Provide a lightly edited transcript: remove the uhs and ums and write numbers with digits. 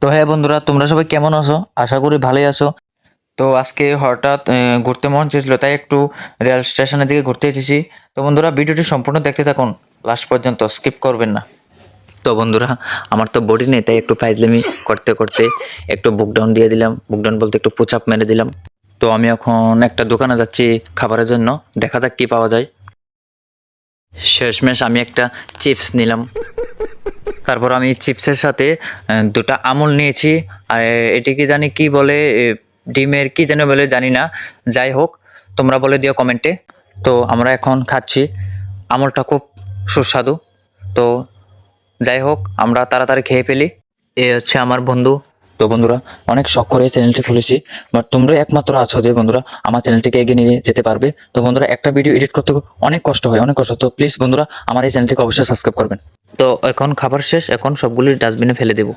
তো হ্যাঁ বন্ধুরা, তোমরা সবাই কেমন আছো? আশা করি ভালোই আছো। তো আজকে হঠাৎ ঘুরতে মন চেয়েছিল, তাই একটু রেল স্টেশনের দিকে ঘুরতে এসেছি। তো বন্ধুরা, ভিডিওটি সম্পূর্ণ দেখতে থাকুন, লাস্ট পর্যন্ত স্কিপ করবেন না। তো বন্ধুরা, আমার তো বডি নেই, তাই একটু ফাইজলামি করতে করতে একটু বুক ডাউন দিয়ে দিলাম। বুক ডাউন বলতে একটু পুচ আপ মেরে দিলাম। তো আমি এখন একটা দোকানে যাচ্ছি খাবারের জন্য, দেখা যাক কি পাওয়া যায়। শেষমেশ আমি একটা চিপস নিলাম। তারপর আমি চিপসের সাথে দুটা আমুল নিয়েছি। আর এটি কি জানি কি বলে, ডিমের কি যেন বলে জানি না। যাই হোক, তোমরা বলে দিও কমেন্টে। তো আমরা এখন খাচ্ছি। আমুলটা খুব সুস্বাদু। তো যাই হোক, আমরা তাড়াতাড়ি খেয়ে ফেলি। এ হচ্ছে আমার বন্ধু। তো বন্ধুরা, অনেক শখ করে চ্যানেলটি খুলেছি, বাট তোমরা একমাত্র আছো যে বন্ধুরা আমার চ্যানেলটিকে এগিয়ে নিয়ে যেতে পারবে। তো বন্ধুরা, একটা ভিডিও এডিট করতে অনেক কষ্ট হয়, অনেক কষ্ট। তো প্লিজ বন্ধুরা, আমার এই চ্যানেলটিকে অবশ্যই সাবস্ক্রাইব করবেন। তো এখন খাবার শেষ, এখন সবগুলি ডাস্টবিনে ফেলে দেবো।